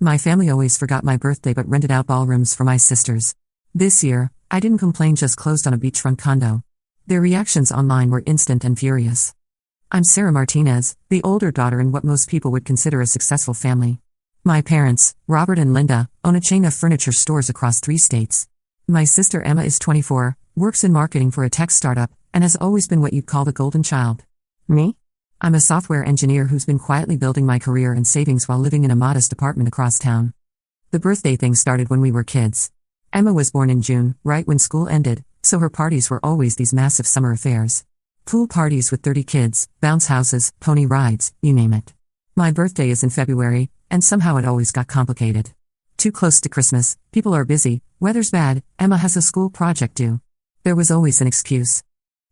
My family always forgot my birthday but rented out ballrooms for my sisters. This year, I didn't complain, just closed on a beachfront condo. Their reactions online were instant and furious. I'm Sarah Martinez, the older daughter in what most people would consider a successful family. My parents, Robert and Linda, own a chain of furniture stores across 3 states. My sister Emma is 24, works in marketing for a tech startup, and has always been what you'd call the golden child. Me? I'm a software engineer who's been quietly building my career and savings while living in a modest apartment across town. The birthday thing started when we were kids. Emma was born in June, right when school ended, so her parties were always these massive summer affairs. Pool parties with 30 kids, bounce houses, pony rides, you name it. My birthday is in February, and somehow it always got complicated. Too close to Christmas, people are busy, weather's bad, Emma has a school project due. There was always an excuse.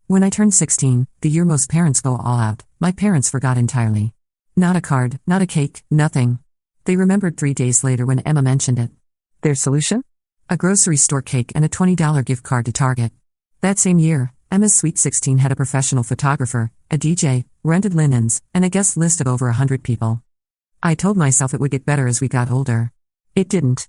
When I turned 16, the year most parents go all out, my parents forgot entirely. Not a card, not a cake, nothing. They remembered 3 days later when Emma mentioned it. Their solution? A grocery store cake and a $20 gift card to Target. That same year, Emma's Sweet 16 had a professional photographer, a DJ, rented linens, and a guest list of over 100 people. I told myself it would get better as we got older. It didn't.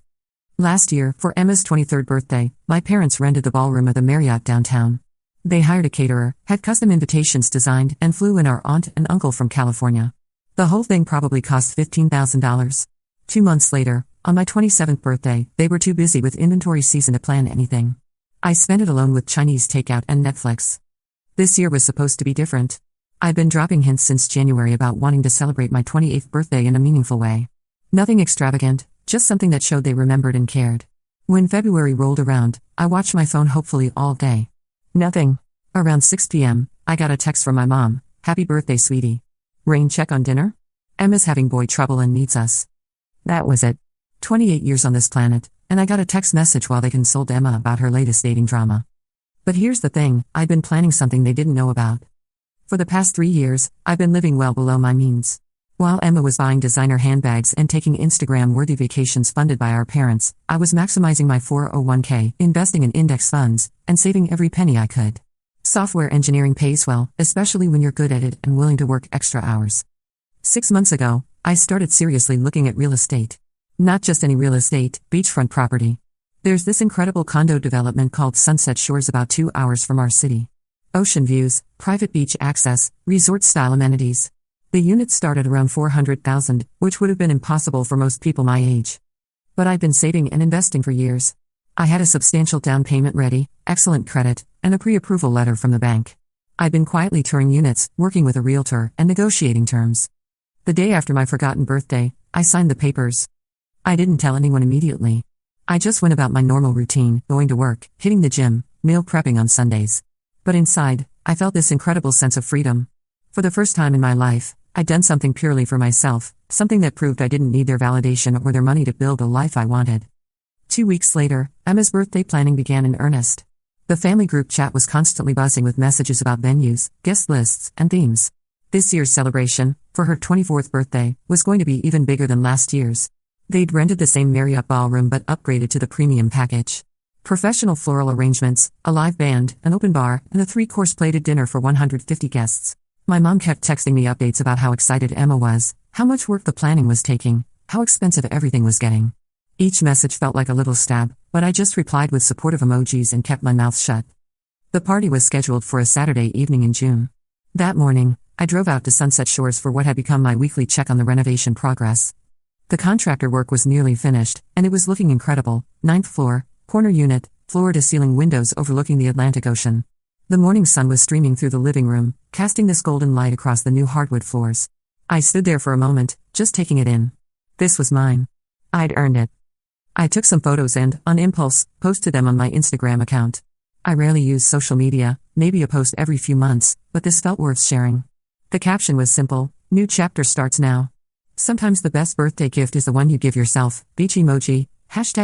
Last year, for Emma's 23rd birthday, my parents rented the ballroom of the Marriott downtown. They hired a caterer, had custom invitations designed, and flew in our aunt and uncle from California. The whole thing probably cost $15,000. 2 months later, on my 27th birthday, they were too busy with inventory season to plan anything. I spent it alone with Chinese takeout and Netflix. This year was supposed to be different. I've been dropping hints since January about wanting to celebrate my 28th birthday in a meaningful way. Nothing extravagant, just something that showed they remembered and cared. When February rolled around, I watched my phone hopefully all day. Nothing. Around 6 p.m., I got a text from my mom, "Happy birthday, sweetie. Rain check on dinner? Emma's having boy trouble and needs us." That was it. 28 years on this planet, and I got a text message while they consoled Emma about her latest dating drama. But here's the thing, I'd been planning something they didn't know about. For the past 3 years, I've been living well below my means. While Emma was buying designer handbags and taking Instagram-worthy vacations funded by our parents, I was maximizing my 401k, investing in index funds, and saving every penny I could. Software engineering pays well, especially when you're good at it and willing to work extra hours. 6 months ago, I started seriously looking at real estate. Not just any real estate, beachfront property. There's this incredible condo development called Sunset Shores about 2 hours from our city. Ocean views, private beach access, resort-style amenities. The units started around $400,000, which would have been impossible for most people my age. But I'd been saving and investing for years. I had a substantial down payment ready, excellent credit, and a pre-approval letter from the bank. I'd been quietly touring units, working with a realtor, and negotiating terms. The day after my forgotten birthday, I signed the papers. I didn't tell anyone immediately. I just went about my normal routine, going to work, hitting the gym, meal prepping on Sundays. But inside, I felt this incredible sense of freedom. For the first time in my life, I'd done something purely for myself, something that proved I didn't need their validation or their money to build a life I wanted. 2 weeks later, Emma's birthday planning began in earnest. The family group chat was constantly buzzing with messages about venues, guest lists, and themes. This year's celebration, for her 24th birthday, was going to be even bigger than last year's. They'd rented the same Marriott ballroom but upgraded to the premium package. Professional floral arrangements, a live band, an open bar, and a 3-course plated dinner for 150 guests. My mom kept texting me updates about how excited Emma was, how much work the planning was taking, how expensive everything was getting. Each message felt like a little stab, but I just replied with supportive emojis and kept my mouth shut. The party was scheduled for a Saturday evening in June. That morning, I drove out to Sunset Shores for what had become my weekly check on the renovation progress. The contractor work was nearly finished, and it was looking incredible. 9th floor, corner unit, floor-to-ceiling windows overlooking the Atlantic Ocean. The morning sun was streaming through the living room, casting this golden light across the new hardwood floors. I stood there for a moment, just taking it in. This was mine. I'd earned it. I took some photos and, on impulse, posted them on my Instagram account. I rarely use social media, maybe a post every few months, but this felt worth sharing. The caption was simple: "New chapter starts now." Sometimes the best birthday gift is the one you give yourself. Beach emoji,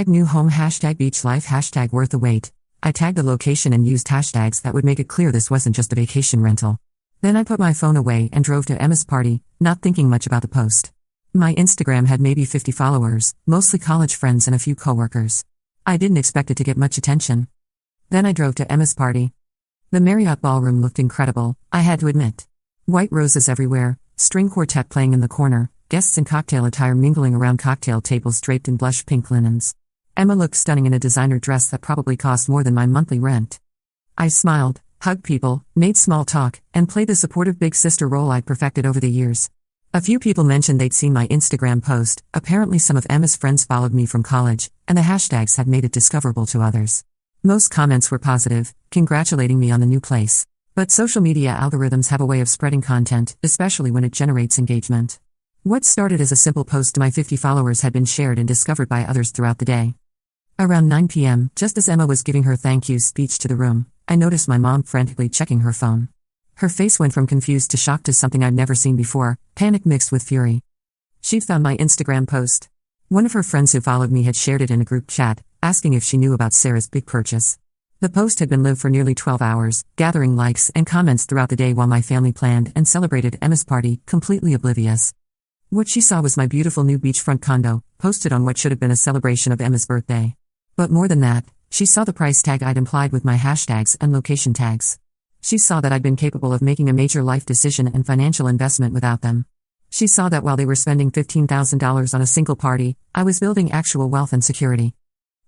#new home, #beach life, #worth the wait. I tagged the location and used hashtags that would make it clear this wasn't just a vacation rental. Then I put my phone away and drove to Emma's party, not thinking much about the post. My Instagram had maybe 50 followers, mostly college friends and a few coworkers. I didn't expect it to get much attention. Then I drove to Emma's party. The Marriott ballroom looked incredible, I had to admit. White roses everywhere, string quartet playing in the corner, guests in cocktail attire mingling around cocktail tables draped in blush pink linens. Emma looked stunning in a designer dress that probably cost more than my monthly rent. I smiled, hugged people, made small talk, and played the supportive big sister role I'd perfected over the years. A few people mentioned they'd seen my Instagram post. Apparently some of Emma's friends followed me from college, and the hashtags had made it discoverable to others. Most comments were positive, congratulating me on the new place. But social media algorithms have a way of spreading content, especially when it generates engagement. What started as a simple post to my 50 followers had been shared and discovered by others throughout the day. Around 9 p.m., just as Emma was giving her thank you speech to the room, I noticed my mom frantically checking her phone. Her face went from confused to shocked to something I'd never seen before, panic mixed with fury. She'd found my Instagram post. One of her friends who followed me had shared it in a group chat, asking if she knew about Sarah's big purchase. The post had been lived for nearly 12 hours, gathering likes and comments throughout the day while my family planned and celebrated Emma's party, completely oblivious. What she saw was my beautiful new beachfront condo, posted on what should have been a celebration of Emma's birthday. But more than that, she saw the price tag I'd implied with my hashtags and location tags. She saw that I'd been capable of making a major life decision and financial investment without them. She saw that while they were spending $15,000 on a single party, I was building actual wealth and security.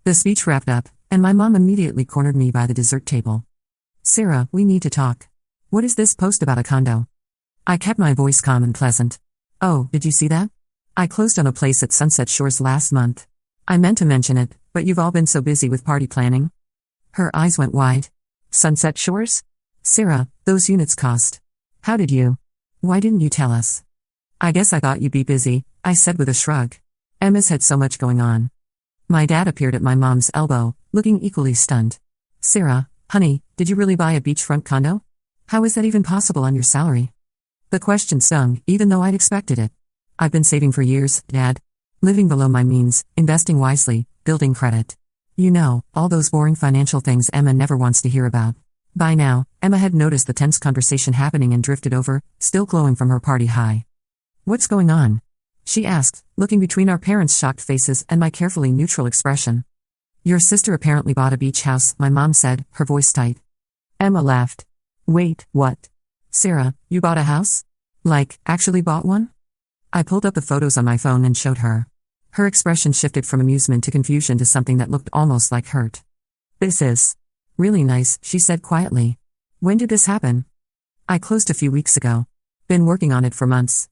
The speech wrapped up, and my mom immediately cornered me by the dessert table. "Sarah, we need to talk. What is this post about a condo?" I kept my voice calm and pleasant. "Oh, did you see that? I closed on a place at Sunset Shores last month. I meant to mention it, but you've all been so busy with party planning." Her eyes went wide. "Sunset Shores? Sarah, those units cost. How did you? Why didn't you tell us?" "I guess I thought you'd be busy," I said with a shrug. Emma's had so much going on. My dad appeared at my mom's elbow, looking equally stunned. "Sarah, honey, did you really buy a beachfront condo? How is that even possible on your salary?" The question stung, even though I'd expected it. "I've been saving for years, Dad. Living below my means, investing wisely, building credit. You know, all those boring financial things Emma never wants to hear about." By now, Emma had noticed the tense conversation happening and drifted over, still glowing from her party high. "What's going on?" she asked, looking between our parents' shocked faces and my carefully neutral expression. "Your sister apparently bought a beach house," my mom said, her voice tight. Emma laughed. "Wait, what? Sarah, you bought a house? Like, actually bought one?" I pulled up the photos on my phone and showed her. Her expression shifted from amusement to confusion to something that looked almost like hurt. "This is really nice," she said quietly. "When did this happen?" "I closed a few weeks ago. Been working on it for months."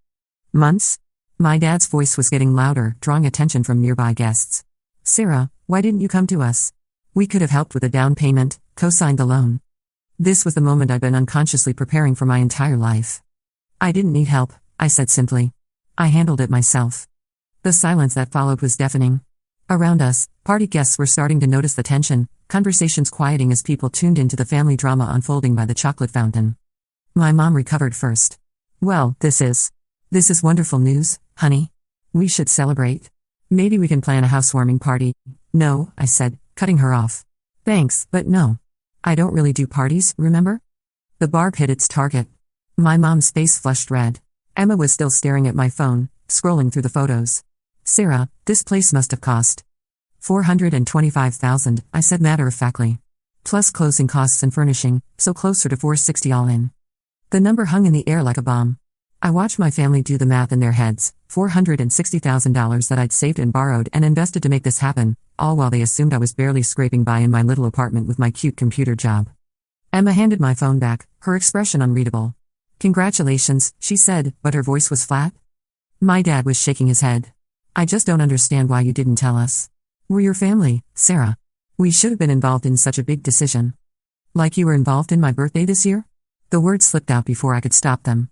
"Months?" My dad's voice was getting louder, drawing attention from nearby guests. "Sarah, why didn't you come to us? We could have helped with a down payment, co-signed the loan." This was the moment I'd been unconsciously preparing for my entire life. "I didn't need help," I said simply. "I handled it myself." The silence that followed was deafening. Around us, party guests were starting to notice the tension, conversations quieting as people tuned into the family drama unfolding by the chocolate fountain. My mom recovered first. "Well, this is wonderful news, honey. We should celebrate. Maybe we can plan a housewarming party." "No," I said, cutting her off. "Thanks, but no. I don't really do parties, remember?" The barb hit its target. My mom's face flushed red. Emma was still staring at my phone, scrolling through the photos. "Sarah, this place must have cost $425,000, I said matter-of-factly. "Plus closing costs and furnishing, so closer to $460 all in." The number hung in the air like a bomb. I watched my family do the math in their heads, $460,000 that I'd saved and borrowed and invested to make this happen, all while they assumed I was barely scraping by in my little apartment with my cute computer job. Emma handed my phone back, her expression unreadable. "Congratulations," she said, but her voice was flat. My dad was shaking his head. "I just don't understand why you didn't tell us. We're your family, Sarah. We should have been involved in such a big decision." "Like you were involved in my birthday this year?" The words slipped out before I could stop them.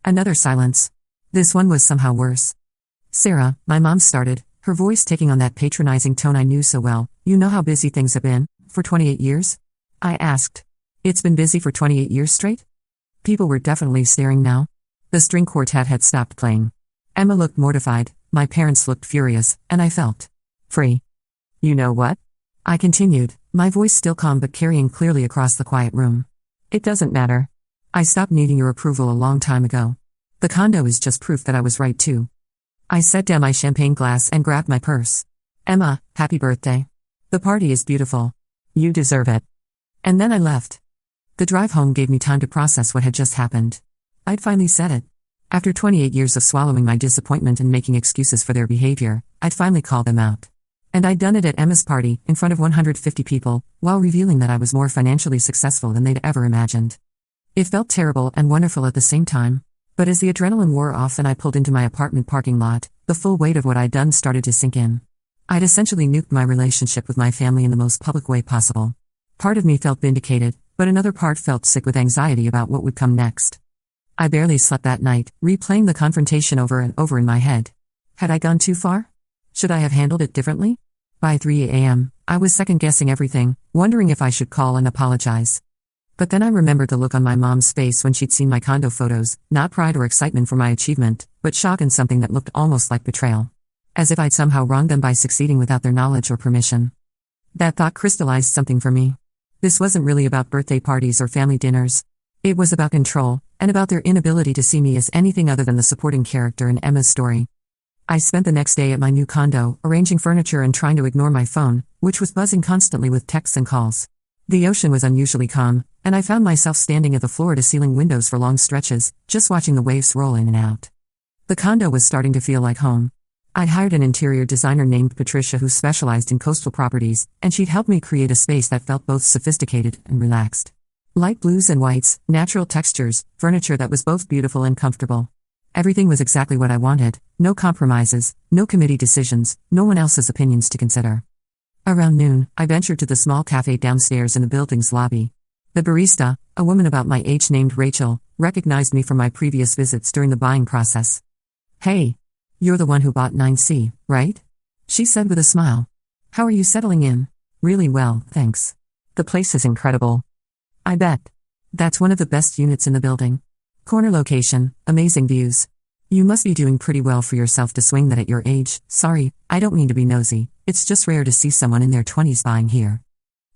Another silence. This one was somehow worse. "Sarah," my mom started, her voice taking on that patronizing tone I knew so well, "you know how busy things have been, for 28 years? I asked. "It's been busy for 28 years straight?" People were definitely staring now. The string quartet had stopped playing. Emma looked mortified, my parents looked furious, and I felt free. "You know what?" I continued, my voice still calm but carrying clearly across the quiet room. "It doesn't matter. I stopped needing your approval a long time ago. The condo is just proof that I was right too." I set down my champagne glass and grabbed my purse. "Emma, happy birthday. The party is beautiful. You deserve it." And then I left. The drive home gave me time to process what had just happened. I'd finally said it. After 28 years of swallowing my disappointment and making excuses for their behavior, I'd finally called them out. And I'd done it at Emma's party, in front of 150 people, while revealing that I was more financially successful than they'd ever imagined. It felt terrible and wonderful at the same time. But as the adrenaline wore off and I pulled into my apartment parking lot, the full weight of what I'd done started to sink in. I'd essentially nuked my relationship with my family in the most public way possible. Part of me felt vindicated, but another part felt sick with anxiety about what would come next. I barely slept that night, replaying the confrontation over and over in my head. Had I gone too far? Should I have handled it differently? By 3 a.m., I was second-guessing everything, wondering if I should call and apologize. But then I remembered the look on my mom's face when she'd seen my condo photos, not pride or excitement for my achievement, but shock and something that looked almost like betrayal. As if I'd somehow wronged them by succeeding without their knowledge or permission. That thought crystallized something for me. This wasn't really about birthday parties or family dinners. It was about control, and about their inability to see me as anything other than the supporting character in Emma's story. I spent the next day at my new condo, arranging furniture and trying to ignore my phone, which was buzzing constantly with texts and calls. The ocean was unusually calm, and I found myself standing at the floor-to-ceiling windows for long stretches, just watching the waves roll in and out. The condo was starting to feel like home. I'd hired an interior designer named Patricia who specialized in coastal properties, and she'd helped me create a space that felt both sophisticated and relaxed. Light blues and whites, natural textures, furniture that was both beautiful and comfortable. Everything was exactly what I wanted, no compromises, no committee decisions, no one else's opinions to consider. Around noon, I ventured to the small cafe downstairs in the building's lobby. The barista, a woman about my age named Rachel, recognized me from my previous visits during the buying process. "Hey, you're the one who bought 9C, right?" she said with a smile. "How are you settling in?" "Really well, thanks. The place is incredible." "I bet. That's one of the best units in the building. Corner location, amazing views. You must be doing pretty well for yourself to swing that at your age." "Sorry, I don't mean to be nosy. It's just rare to see someone in their 20s buying here."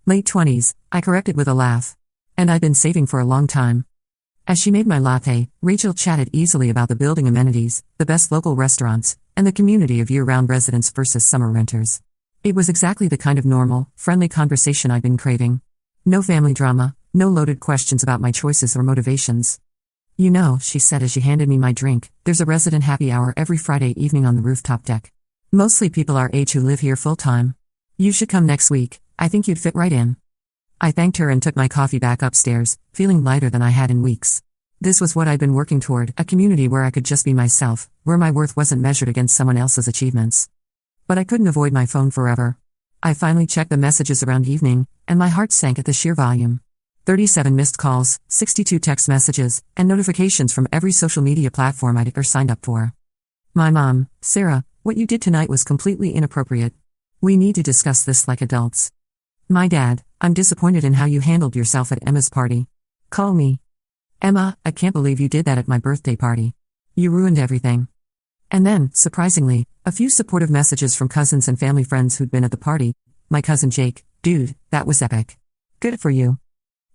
"Late 20s, I corrected with a laugh. "And I've been saving for a long time." As she made my latte, Rachel chatted easily about the building amenities, the best local restaurants, and the community of year-round residents versus summer renters. It was exactly the kind of normal, friendly conversation I'd been craving. No family drama, no loaded questions about my choices or motivations. "You know," she said as she handed me my drink, "there's a resident happy hour every Friday evening on the rooftop deck. Mostly people our age who live here full-time. You should come next week, I think you'd fit right in." I thanked her and took my coffee back upstairs, feeling lighter than I had in weeks. This was what I'd been working toward, a community where I could just be myself, where my worth wasn't measured against someone else's achievements. But I couldn't avoid my phone forever. I finally checked the messages around evening, and my heart sank at the sheer volume. 37 missed calls, 62 text messages, and notifications from every social media platform I'd ever signed up for. "My mom, Sarah, what you did tonight was completely inappropriate. We need to discuss this like adults." "My dad, I'm disappointed in how you handled yourself at Emma's party. Call me." "Emma, I can't believe you did that at my birthday party. You ruined everything." And then, surprisingly, a few supportive messages from cousins and family friends who'd been at the party. My cousin Jake, "Dude, that was epic. Good for you."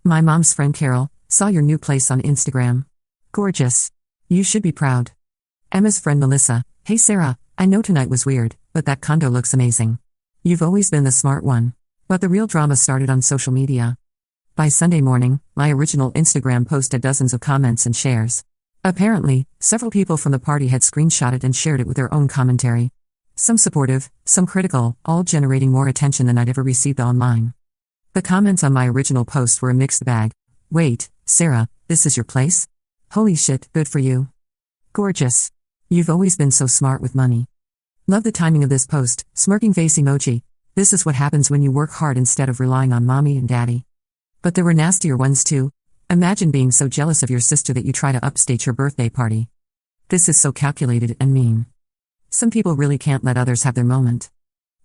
My mom's friend Carol, "Saw your new place on Instagram. Gorgeous. You should be proud." Emma's friend Melissa, "Hey Sarah, I know tonight was weird, but that condo looks amazing. You've always been the smart one." But the real drama started on social media. By Sunday morning, my original Instagram post had dozens of comments and shares. Apparently, several people from the party had screenshotted and shared it with their own commentary. Some supportive, some critical, all generating more attention than I'd ever received online. The comments on my original post were a mixed bag. "Wait, Sarah, this is your place? Holy shit, good for you. Gorgeous. You've always been so smart with money. Love the timing of this post, smirking face emoji. This is what happens when you work hard instead of relying on mommy and daddy." But there were nastier ones too. "Imagine being so jealous of your sister that you try to upstage her birthday party. This is so calculated and mean." Some people really can't let others have their moment.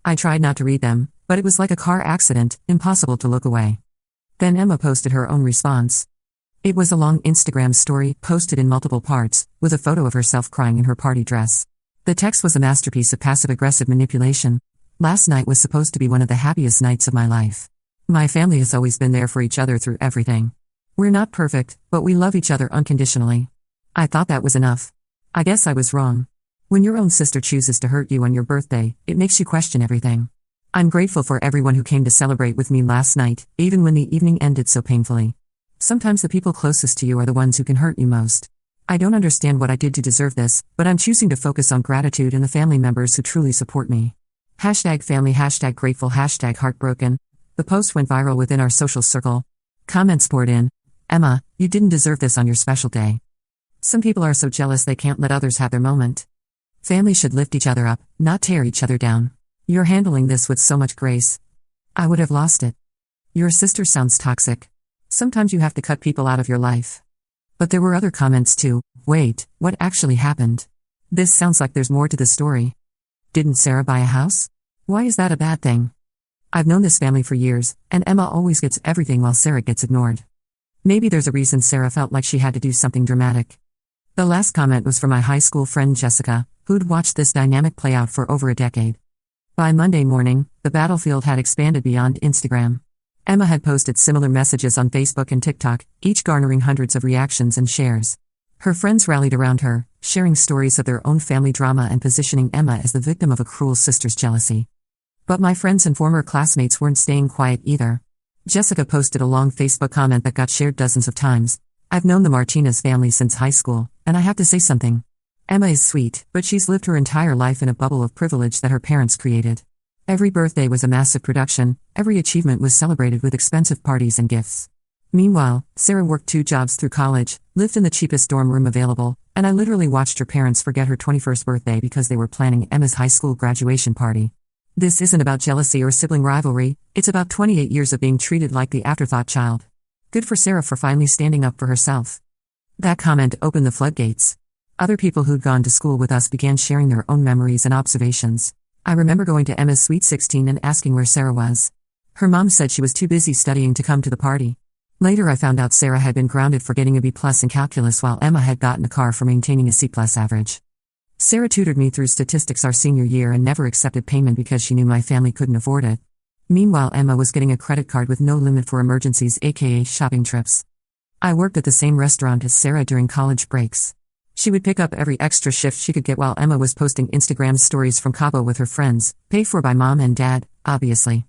I tried not to read them, but it was like a car accident, impossible to look away. Then Emma posted her own response. It was a long Instagram story, posted in multiple parts, with a photo of herself crying in her party dress. The text was a masterpiece of passive-aggressive manipulation. "Last night was supposed to be one of the happiest nights of my life. My family has always been there for each other through everything. We're not perfect, but we love each other unconditionally. I thought that was enough. I guess I was wrong. When your own sister chooses to hurt you on your birthday, it makes you question everything. I'm grateful for everyone who came to celebrate with me last night, even when the evening ended so painfully. Sometimes the people closest to you are the ones who can hurt you most. I don't understand what I did to deserve this, but I'm choosing to focus on gratitude and the family members who truly support me. #family, #grateful, #heartbroken. The post went viral within our social circle. Comments poured in. Emma, you didn't deserve this on your special day. Some people are so jealous they can't let others have their moment. Family should lift each other up, not tear each other down. You're handling this with so much grace. I would have lost it. Your sister sounds toxic. Sometimes you have to cut people out of your life. But there were other comments too. Wait, what actually happened? This sounds like there's more to the story. Didn't Sarah buy a house? Why is that a bad thing? I've known this family for years, and Emma always gets everything while Sarah gets ignored. Maybe there's a reason Sarah felt like she had to do something dramatic. The last comment was from my high school friend Jessica, who'd watched this dynamic play out for over a decade. By Monday morning, the battlefield had expanded beyond Instagram. Emma had posted similar messages on Facebook and TikTok, each garnering hundreds of reactions and shares. Her friends rallied around her, sharing stories of their own family drama and positioning Emma as the victim of a cruel sister's jealousy. But my friends and former classmates weren't staying quiet either. Jessica posted a long Facebook comment that got shared dozens of times. I've known the Martinez family since high school, and I have to say something. Emma is sweet, but she's lived her entire life in a bubble of privilege that her parents created. Every birthday was a massive production, every achievement was celebrated with expensive parties and gifts. Meanwhile, Sarah worked 2 jobs through college, lived in the cheapest dorm room available, and I literally watched her parents forget her 21st birthday because they were planning Emma's high school graduation party. This isn't about jealousy or sibling rivalry, it's about 28 years of being treated like the afterthought child. Good for Sarah for finally standing up for herself. That comment opened the floodgates. Other people who'd gone to school with us began sharing their own memories and observations. I remember going to Emma's Sweet 16 and asking where Sarah was. Her mom said she was too busy studying to come to the party. Later I found out Sarah had been grounded for getting a B+ in calculus while Emma had gotten a car for maintaining a C+ average. Sarah tutored me through statistics our senior year and never accepted payment because she knew my family couldn't afford it. Meanwhile, Emma was getting a credit card with no limit for emergencies, aka shopping trips. I worked at the same restaurant as Sarah during college breaks. She would pick up every extra shift she could get while Emma was posting Instagram stories from Cabo with her friends, paid for by mom and dad, obviously.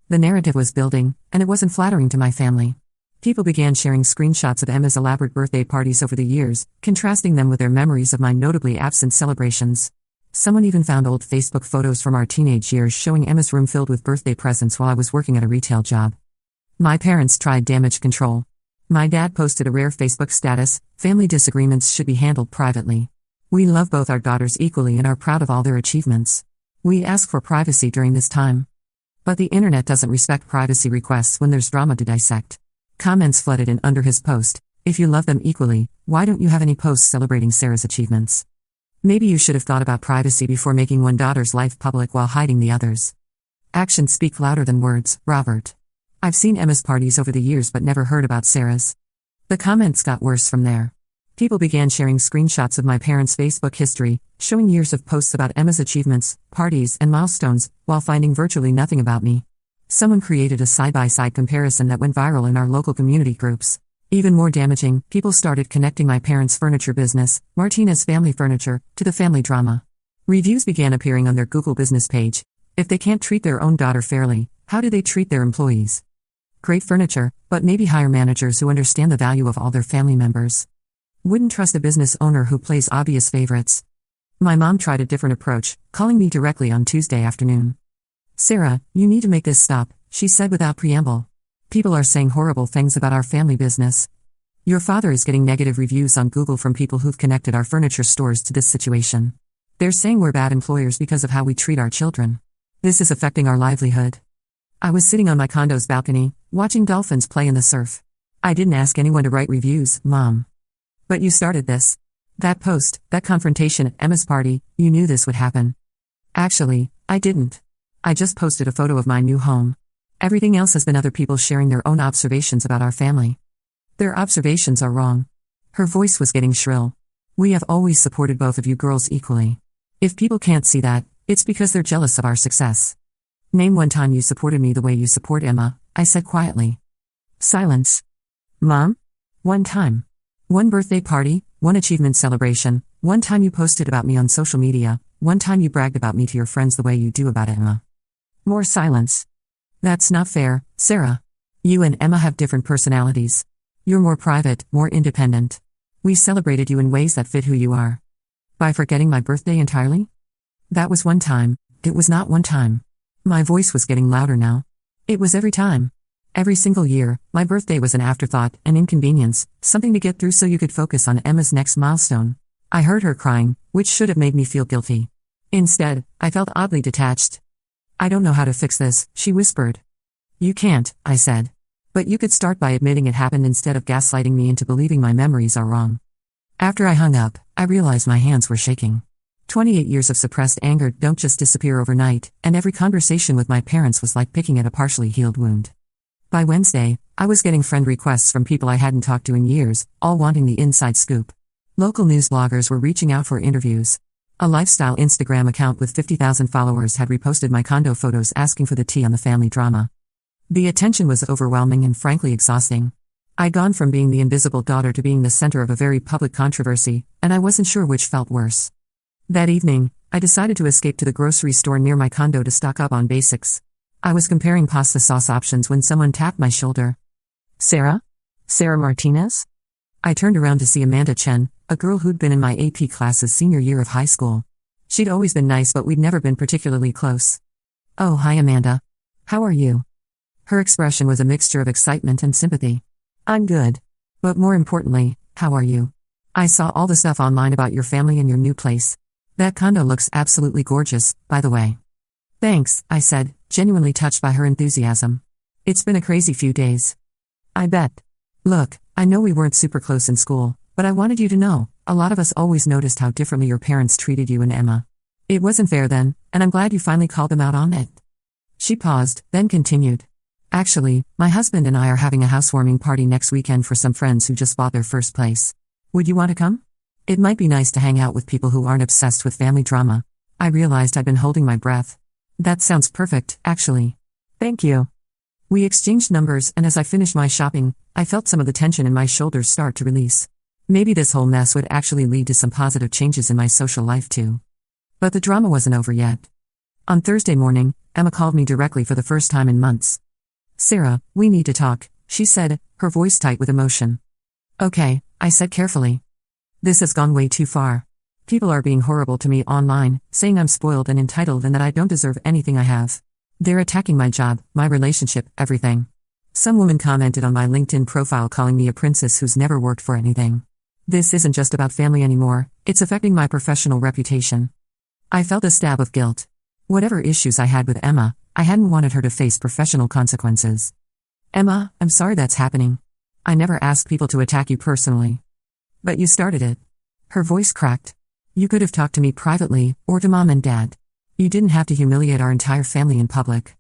The narrative was building, and it wasn't flattering to my family. People began sharing screenshots of Emma's elaborate birthday parties over the years, contrasting them with their memories of my notably absent celebrations. Someone even found old Facebook photos from our teenage years showing Emma's room filled with birthday presents while I was working at a retail job. My parents tried damage control. My dad posted a rare Facebook status, family disagreements should be handled privately. We love both our daughters equally and are proud of all their achievements. We ask for privacy during this time. But the internet doesn't respect privacy requests when there's drama to dissect. Comments flooded in under his post. If you love them equally, why don't you have any posts celebrating Sarah's achievements? Maybe you should have thought about privacy before making one daughter's life public while hiding the others. Actions speak louder than words, Robert. I've seen Emma's parties over the years but never heard about Sarah's. The comments got worse from there. People began sharing screenshots of my parents' Facebook history, showing years of posts about Emma's achievements, parties, and milestones, while finding virtually nothing about me. Someone created a side-by-side comparison that went viral in our local community groups. Even more damaging, people started connecting my parents' furniture business, Martinez Family Furniture, to the family drama. Reviews began appearing on their Google business page. If they can't treat their own daughter fairly, how do they treat their employees? Great furniture, but maybe hire managers who understand the value of all their family members. Wouldn't trust a business owner who plays obvious favorites. My mom tried a different approach, calling me directly on Tuesday afternoon. Sarah, you need to make this stop, she said without preamble. People are saying horrible things about our family business. Your father is getting negative reviews on Google from people who've connected our furniture stores to this situation. They're saying we're bad employers because of how we treat our children. This is affecting our livelihood. I was sitting on my condo's balcony, watching dolphins play in the surf. I didn't ask anyone to write reviews, Mom. But you started this. That post, that confrontation at Emma's party, you knew this would happen. Actually, I didn't. I just posted a photo of my new home. Everything else has been other people sharing their own observations about our family. Their observations are wrong. Her voice was getting shrill. We have always supported both of you girls equally. If people can't see that, it's because they're jealous of our success. Name one time you supported me the way you support Emma, I said quietly. Silence. Mom? One time. One birthday party, one achievement celebration, one time you posted about me on social media, one time you bragged about me to your friends the way you do about Emma. More silence. That's not fair, Sarah. You and Emma have different personalities. You're more private, more independent. We celebrated you in ways that fit who you are. By forgetting my birthday entirely? That was one time. It was not one time. My voice was getting louder now. It was every time. Every single year, my birthday was an afterthought, an inconvenience, something to get through so you could focus on Emma's next milestone. I heard her crying, which should have made me feel guilty. Instead, I felt oddly detached. I don't know how to fix this, she whispered. You can't, I said. But you could start by admitting it happened instead of gaslighting me into believing my memories are wrong. After I hung up, I realized my hands were shaking. 28 years of suppressed anger don't just disappear overnight, and every conversation with my parents was like picking at a partially healed wound. By Wednesday, I was getting friend requests from people I hadn't talked to in years, all wanting the inside scoop. Local news bloggers were reaching out for interviews. A lifestyle Instagram account with 50,000 followers had reposted my condo photos asking for the tea on the family drama. The attention was overwhelming and frankly exhausting. I'd gone from being the invisible daughter to being the center of a very public controversy, and I wasn't sure which felt worse. That evening, I decided to escape to the grocery store near my condo to stock up on basics. I was comparing pasta sauce options when someone tapped my shoulder. Sarah? Sarah Martinez? I turned around to see Amanda Chen, a girl who'd been in my AP class's senior year of high school. She'd always been nice, but we'd never been particularly close. Oh, hi Amanda. How are you? Her expression was a mixture of excitement and sympathy. I'm good. But more importantly, how are you? I saw all the stuff online about your family and your new place. That condo looks absolutely gorgeous, by the way. Thanks, I said, genuinely touched by her enthusiasm. It's been a crazy few days. I bet. Look, I know we weren't super close in school, but I wanted you to know, a lot of us always noticed how differently your parents treated you and Emma. It wasn't fair then, and I'm glad you finally called them out on it. She paused, then continued. Actually, my husband and I are having a housewarming party next weekend for some friends who just bought their first place. Would you want to come? It might be nice to hang out with people who aren't obsessed with family drama. I realized I'd been holding my breath. That sounds perfect, actually. Thank you. We exchanged numbers, and as I finished my shopping, I felt some of the tension in my shoulders start to release. Maybe this whole mess would actually lead to some positive changes in my social life too. But the drama wasn't over yet. On Thursday morning, Emma called me directly for the first time in months. Sarah, we need to talk, she said, her voice tight with emotion. Okay, I said carefully. This has gone way too far. People are being horrible to me online, saying I'm spoiled and entitled and that I don't deserve anything I have. They're attacking my job, my relationship, everything. Some woman commented on my LinkedIn profile calling me a princess who's never worked for anything. This isn't just about family anymore, it's affecting my professional reputation. I felt a stab of guilt. Whatever issues I had with Emma, I hadn't wanted her to face professional consequences. Emma, I'm sorry that's happening. I never asked people to attack you personally. But you started it. Her voice cracked. You could have talked to me privately, or to Mom and Dad. You didn't have to humiliate our entire family in public.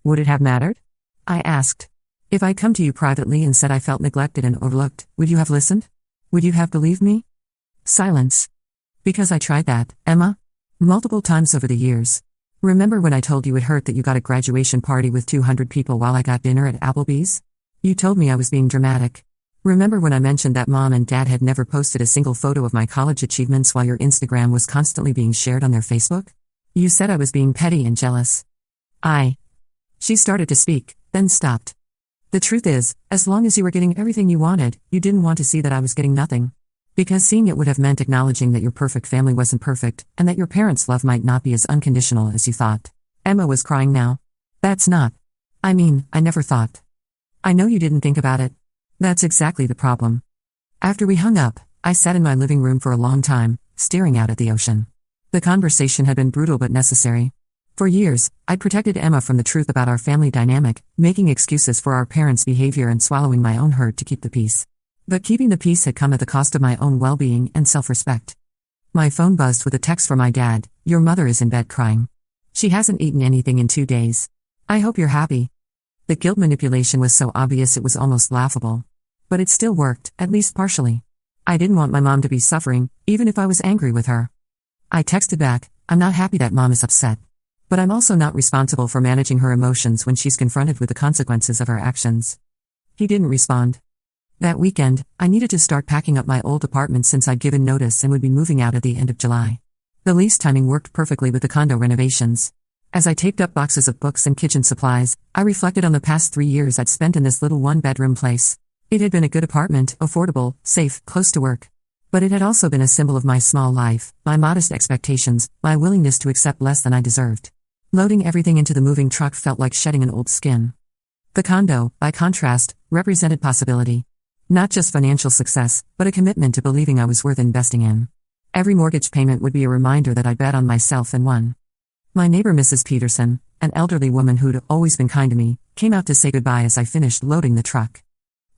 Would it have mattered? I asked. If I'd come to you privately and said I felt neglected and overlooked, would you have listened? Would you have believed me? Silence. Because I tried that, Emma. Multiple times over the years. Remember when I told you it hurt that you got a graduation party with 200 people while I got dinner at Applebee's? You told me I was being dramatic. Remember when I mentioned that Mom and Dad had never posted a single photo of my college achievements while your Instagram was constantly being shared on their Facebook? You said I was being petty and jealous. She started to speak, then stopped. The truth is, as long as you were getting everything you wanted, you didn't want to see that I was getting nothing. Because seeing it would have meant acknowledging that your perfect family wasn't perfect, and that your parents' love might not be as unconditional as you thought. Emma was crying now. That's not. I never thought. I know you didn't think about it. That's exactly the problem. After we hung up, I sat in my living room for a long time, staring out at the ocean. The conversation had been brutal but necessary. For years, I'd protected Emma from the truth about our family dynamic, making excuses for our parents' behavior and swallowing my own hurt to keep the peace. But keeping the peace had come at the cost of my own well-being and self-respect. My phone buzzed with a text from my dad. Your mother is in bed crying. She hasn't eaten anything in 2 days. I hope you're happy. The guilt manipulation was so obvious it was almost laughable. But it still worked, at least partially. I didn't want my mom to be suffering, even if I was angry with her. I texted back, I'm not happy that Mom is upset. But I'm also not responsible for managing her emotions when she's confronted with the consequences of her actions. He didn't respond. That weekend, I needed to start packing up my old apartment since I'd given notice and would be moving out at the end of July. The lease timing worked perfectly with the condo renovations. As I taped up boxes of books and kitchen supplies, I reflected on the past 3 years I'd spent in this little one-bedroom place. It had been a good apartment, affordable, safe, close to work. But it had also been a symbol of my small life, my modest expectations, my willingness to accept less than I deserved. Loading everything into the moving truck felt like shedding an old skin. The condo, by contrast, represented possibility. Not just financial success, but a commitment to believing I was worth investing in. Every mortgage payment would be a reminder that I'd bet on myself and won. My neighbor Mrs. Peterson, an elderly woman who'd always been kind to me, came out to say goodbye as I finished loading the truck.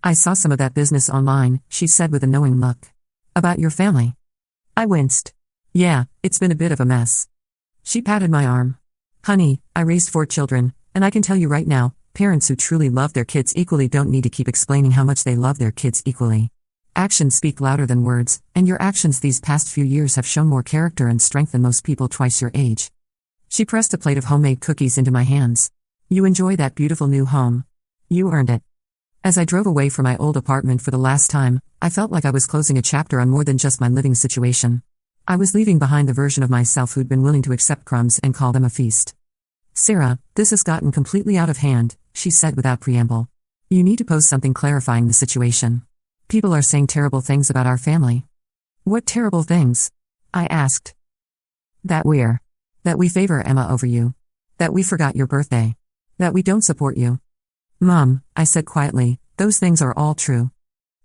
"I saw some of that business online," she said with a knowing look. "About your family." I winced. "Yeah, it's been a bit of a mess." She patted my arm. "Honey, I raised 4 children, and I can tell you right now, parents who truly love their kids equally don't need to keep explaining how much they love their kids equally. Actions speak louder than words, and your actions these past few years have shown more character and strength than most people twice your age." She pressed a plate of homemade cookies into my hands. "You enjoy that beautiful new home. You earned it." As I drove away from my old apartment for the last time, I felt like I was closing a chapter on more than just my living situation. I was leaving behind the version of myself who'd been willing to accept crumbs and call them a feast. "Sarah, this has gotten completely out of hand," she said without preamble. "You need to post something clarifying the situation. People are saying terrible things about our family." "What terrible things?" I asked. That we favor Emma over you. That we forgot your birthday. That we don't support you." "Mom," I said quietly, "those things are all true."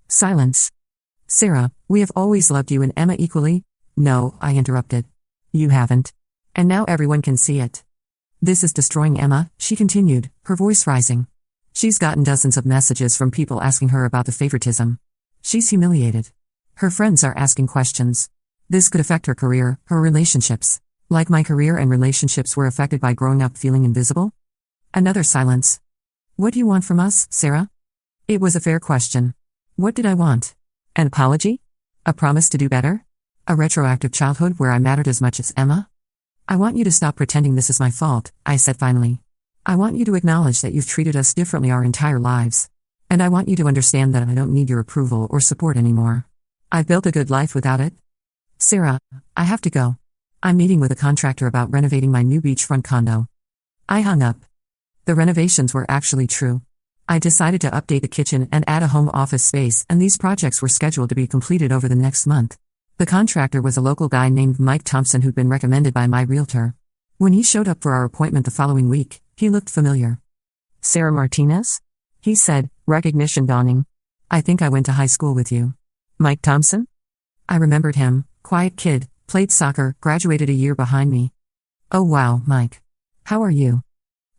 Silence. "Sarah, we have always loved you and Emma equally." "No," I interrupted. "You haven't. And now everyone can see it. This is destroying Emma," she continued, her voice rising. "She's gotten dozens of messages from people asking her about the favoritism. She's humiliated. Her friends are asking questions. This could affect her career, her relationships. Like my career and relationships were affected by growing up feeling invisible." Another silence. "What do you want from us, Sarah?" It was a fair question. What did I want? An apology? A promise to do better? A retroactive childhood where I mattered as much as Emma? "I want you to stop pretending this is my fault," I said finally. "I want you to acknowledge that you've treated us differently our entire lives. And I want you to understand that I don't need your approval or support anymore. I've built a good life without it. Sarah, I have to go. I'm meeting with a contractor about renovating my new beachfront condo." I hung up. The renovations were actually true. I decided to update the kitchen and add a home office space, and these projects were scheduled to be completed over the next month. The contractor was a local guy named Mike Thompson who'd been recommended by my realtor. When he showed up for our appointment the following week, he looked familiar. "Sarah Martinez?" he said, recognition dawning. "I think I went to high school with you." "Mike Thompson?" I remembered him, quiet kid, played soccer, graduated a year behind me. "Oh wow, Mike. How are you?"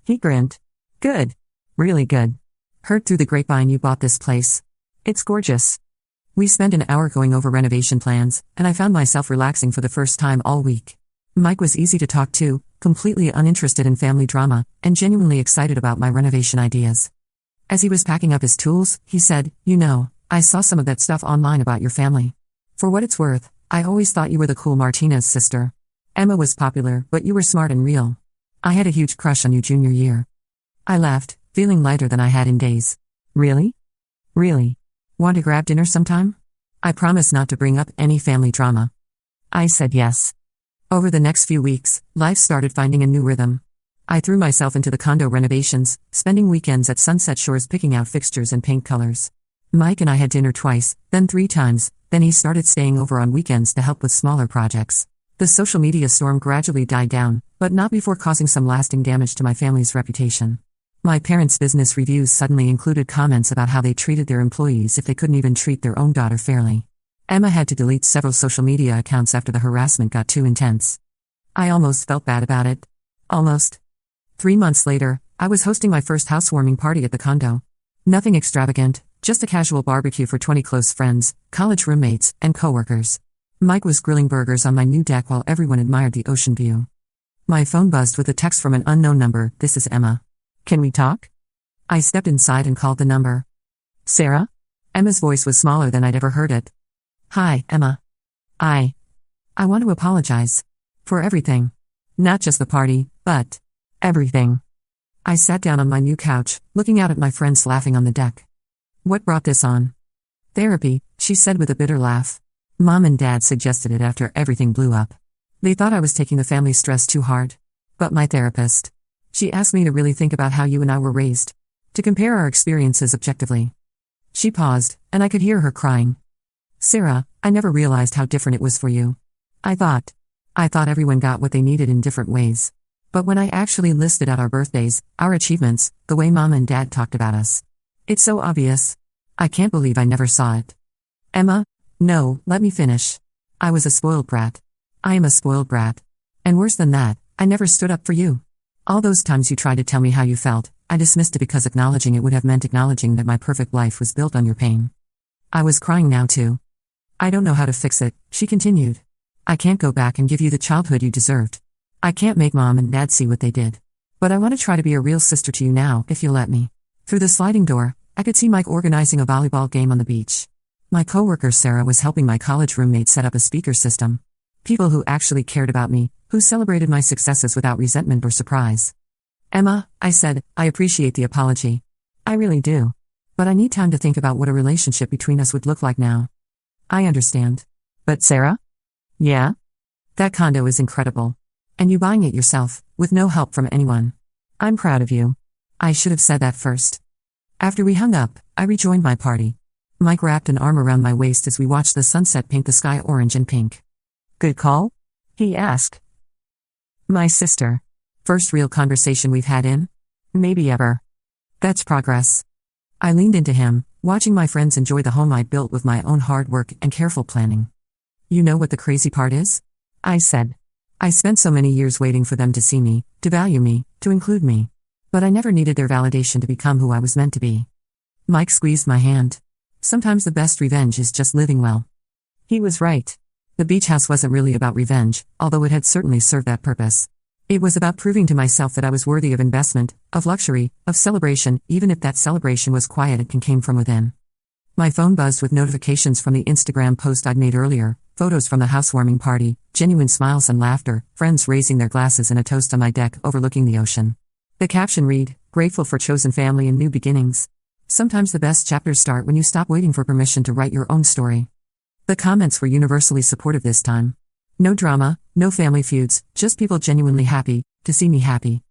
He grinned. "Good. Really good. Heard through the grapevine you bought this place. It's gorgeous." We spent an hour going over renovation plans, and I found myself relaxing for the first time all week. Mike was easy to talk to, completely uninterested in family drama, and genuinely excited about my renovation ideas. As he was packing up his tools, he said, "You know, I saw some of that stuff online about your family. For what it's worth, I always thought you were the cool Martinez sister. Emma was popular, but you were smart and real. I had a huge crush on you junior year." I laughed, feeling lighter than I had in days. "Really? Really? Want to grab dinner sometime? I promise not to bring up any family drama." I said yes. Over the next few weeks, life started finding a new rhythm. I threw myself into the condo renovations, spending weekends at Sunset Shores picking out fixtures and paint colors. Mike and I had dinner twice, then 3 times, then he started staying over on weekends to help with smaller projects. The social media storm gradually died down, but not before causing some lasting damage to my family's reputation. My parents' business reviews suddenly included comments about how they treated their employees if they couldn't even treat their own daughter fairly. Emma had to delete several social media accounts after the harassment got too intense. I almost felt bad about it. Almost. 3 months later, I was hosting my first housewarming party at the condo. Nothing extravagant, just a casual barbecue for 20 close friends, college roommates, and coworkers. Mike was grilling burgers on my new deck while everyone admired the ocean view. My phone buzzed with a text from an unknown number. "This is Emma. Can we talk?" I stepped inside and called the number. "Sarah?" Emma's voice was smaller than I'd ever heard it. "Hi, Emma. I want to apologize. For everything. Not just the party, but everything." I sat down on my new couch, looking out at my friends laughing on the deck. "What brought this on?" "Therapy," she said with a bitter laugh. "Mom and Dad suggested it after everything blew up. They thought I was taking the family stress too hard. But my therapist. She asked me to really think about how you and I were raised. To compare our experiences objectively." She paused, and I could hear her crying. "Sarah, I never realized how different it was for you. I thought everyone got what they needed in different ways. But when I actually listed out our birthdays, our achievements, the way Mom and Dad talked about us, it's so obvious. I can't believe I never saw it. Emma, no, let me finish. I was a spoiled brat. I am a spoiled brat. And worse than that, I never stood up for you. All those times you tried to tell me how you felt, I dismissed it because acknowledging it would have meant acknowledging that my perfect life was built on your pain. I was crying now too. I don't know how to fix it, she continued. I can't go back and give you the childhood you deserved. I can't make Mom and Dad see what they did. But I want to try to be a real sister to you now, if you'll let me. Through the sliding door, I could see Mike organizing a volleyball game on the beach. My coworker Sarah was helping my college roommate set up a speaker system. People who actually cared about me, who celebrated my successes without resentment or surprise. Emma, I said, I appreciate the apology. I really do. But I need time to think about what a relationship between us would look like now. I understand. But Sarah? Yeah? That condo is incredible. And you buying it yourself, with no help from anyone. I'm proud of you. I should have said that first. After we hung up, I rejoined my party. Mike wrapped an arm around my waist as we watched the sunset paint the sky orange and pink. Good call? He asked. My sister. First real conversation we've had in? Maybe ever. That's progress. I leaned into him, watching my friends enjoy the home I built with my own hard work and careful planning. You know what the crazy part is? I said. I spent so many years waiting for them to see me, to value me, to include me. But I never needed their validation to become who I was meant to be. Mike squeezed my hand. Sometimes the best revenge is just living well. He was right. The beach house wasn't really about revenge, although it had certainly served that purpose. It was about proving to myself that I was worthy of investment, of luxury, of celebration, even if that celebration was quiet and came from within. My phone buzzed with notifications from the Instagram post I'd made earlier, photos from the housewarming party, genuine smiles and laughter, friends raising their glasses in a toast on my deck overlooking the ocean. The caption read, "Grateful for chosen family and new beginnings." Sometimes the best chapters start when you stop waiting for permission to write your own story. The comments were universally supportive this time. No drama, no family feuds, just people genuinely happy to see me happy.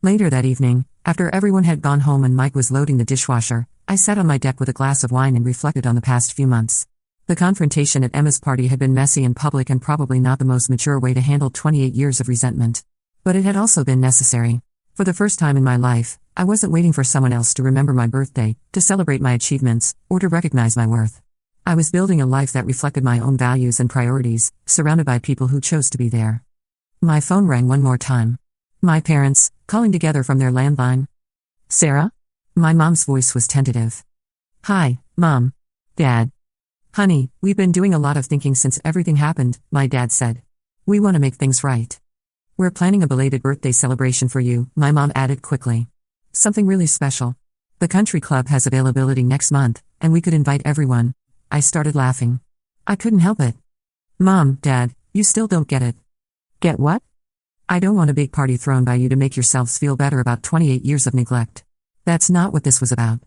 Later that evening, after everyone had gone home and Mike was loading the dishwasher, I sat on my deck with a glass of wine and reflected on the past few months. The confrontation at Emma's party had been messy and public and probably not the most mature way to handle 28 years of resentment. But it had also been necessary. For the first time in my life, I wasn't waiting for someone else to remember my birthday, to celebrate my achievements, or to recognize my worth. I was building a life that reflected my own values and priorities, surrounded by people who chose to be there. My phone rang one more time. My parents, calling together from their landline. Sarah? My mom's voice was tentative. Hi, Mom. Dad. Honey, we've been doing a lot of thinking since everything happened, my dad said. We want to make things right. We're planning a belated birthday celebration for you, my mom added quickly. Something really special. The country club has availability next month, and we could invite everyone. I started laughing. I couldn't help it. Mom, Dad, you still don't get it. Get what? I don't want a big party thrown by you to make yourselves feel better about 28 years of neglect. That's not what this was about.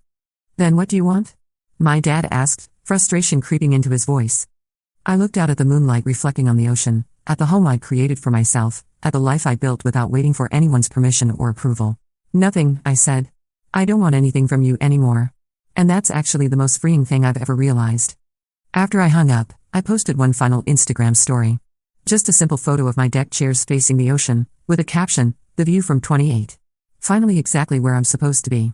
Then what do you want? My dad asked, frustration creeping into his voice. I looked out at the moonlight reflecting on the ocean, at the home I'd created for myself, at the life I built without waiting for anyone's permission or approval. Nothing, I said. I don't want anything from you anymore. And that's actually the most freeing thing I've ever realized. After I hung up, I posted one final Instagram story. Just a simple photo of my deck chairs facing the ocean, with a caption, "The view from 28. Finally exactly where I'm supposed to be."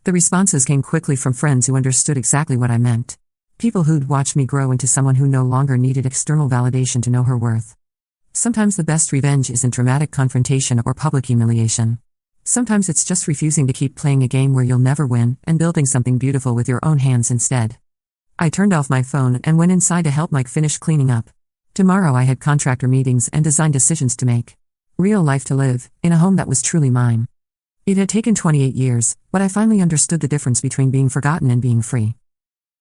The responses came quickly from friends who understood exactly what I meant. People who'd watched me grow into someone who no longer needed external validation to know her worth. Sometimes the best revenge isn't dramatic confrontation or public humiliation. Sometimes it's just refusing to keep playing a game where you'll never win and building something beautiful with your own hands instead. I turned off my phone and went inside to help Mike finish cleaning up. Tomorrow I had contractor meetings and design decisions to make. Real life to live, in a home that was truly mine. It had taken 28 years, but I finally understood the difference between being forgotten and being free.